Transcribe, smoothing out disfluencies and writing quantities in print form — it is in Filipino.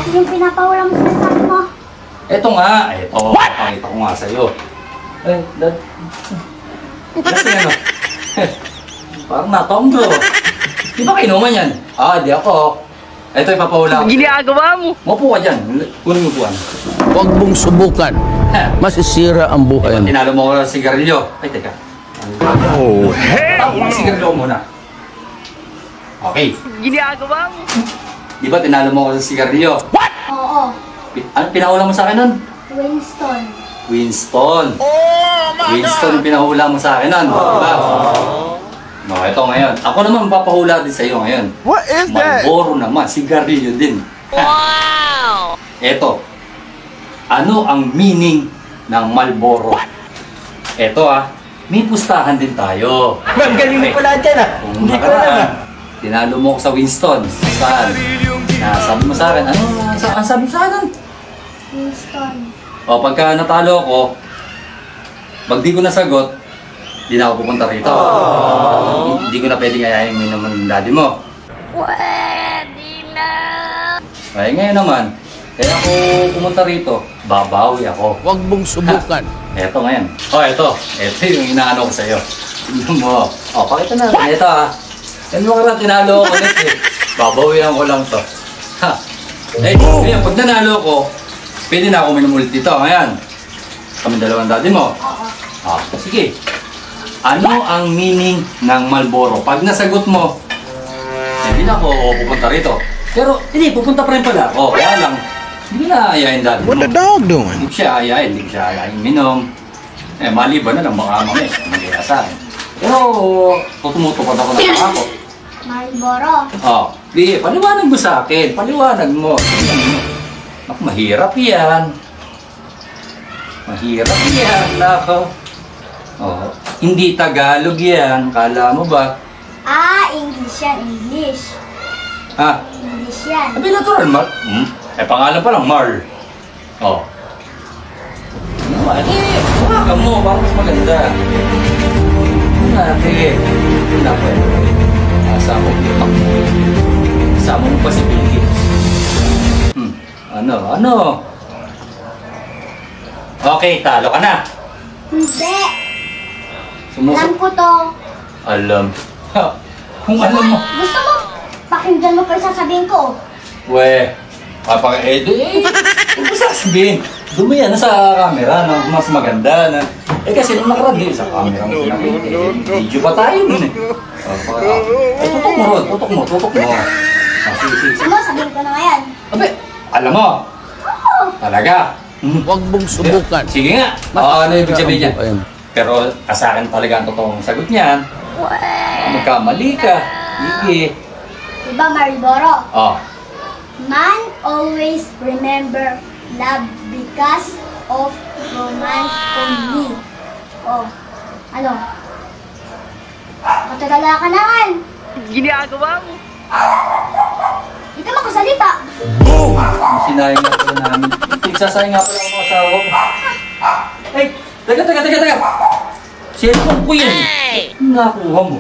Asan yung pinapawala mo sinasabi mo? Ito nga. Ito. Pakita ko nga sa'yo. Eh, dad. Kasi ano? Parang natombo. Di ba kinuman yan? Ah, di ako. Ito ipapahula ko. Ginagawa mo. Maupo ka dyan. Kunin mo upuan. Huwag mong subukan. Masisira ang buhay mo. Tinalo mo ko ng sigarilyo. Ay, teka. Oh, Tapo ng sigarilyo ko muna. Okay. Ginagawa mo. Di ba tinalo mo ko sa sigarilyo? Oo. Ano pinahula mo sa akin nun? Winston. Winston. Winston yung pinahula mo sa akin nun. Diba? No, ito ngayon. Ako naman papahula din sa iyo ngayon. What is that? Marlboro naman. Sigarilyo din. Wow! Ito. Ano ang meaning ng Marlboro? Ito may pustahan din tayo. Magaling mo pala dyan Kung nakaraan, tinalo mo ko sa Winston. Saan? Sabi mo sa akin, ano sabi mo sa akin? Winston. O pagka natalo ko, pag di ko nasagot, di na ako pupunta rito. Hindi ko na pwedeng ayayin mo naman yung daddy mo. Pwede na! Ay ngayon naman, kaya ako pumunta rito, babawi ako. Huwag mong subukan. Eto ngayon. Ito yung inaano ko sa'yo. Tingnan mo. Pakita na. Ito Yan mo ka tinalo ko ulit eh. Babawihan ko lang to. Ngayon, pag nanalo ko, pwede na ako minumulit dito. Ngayon, kami dalawang daddy mo. Oo. Sige. Ano ang meaning ng Marlboro? Pag nasagot mo, hindi na ako pupunta rito. Pero, hindi, pupunta pa rin pala ako. Kaya lang, hindi na ayayin daddy mo. What the dog doing? Hindi siya ayayin, hindi siya ayayin minom. Maliban na lang, baka mamaya, mag-iya sa akin. Pero, tumutupad ako ng ako. Marlboro. Di, paliwanag mo sa akin. Paliwanag mo. Naku, mahirap yan. Mahirap yan, nako. Hindi Tagalog yan. Kala mo ba? English yan, English. English yan. Sabi natural, Mar. Pangalan pa lang, Marl. Hawakan mo, parang mas maganda. Sige. Naku, Kasama mo pa si Pinky. Ano? Okay, talo ka na. Hindi. Alam ko to. Alam. Kung alam mo. Gusto mo? Pakinggan mo pa yung sasabihin ko. Huwag mo sasabihin. Dumi yan sa camera, mas maganda na. Kasi nung nakaraan sa camera mo pinakita. Video pa tayo nun eh. Tutok mo. Gusto mo, sabihin ko na ngayon. Alam mo. Talaga. Huwag mong subukan. Sige nga. Ano ibig sabihin niya? Pero sa akin talaga ang totoong sagot niyan. Magkamali ka. Sige. Diba Marlboro? Man always remember love because of romance only. Oh, ano? Matagala ka naman. Ginagawa mo. Hindi ka makasalita. Boom! Sinayang nga pala namin. Nagsasayang nga pala ang mga asawa ko. Ay! Taga! Cellphone ko yan. Nakuha mo.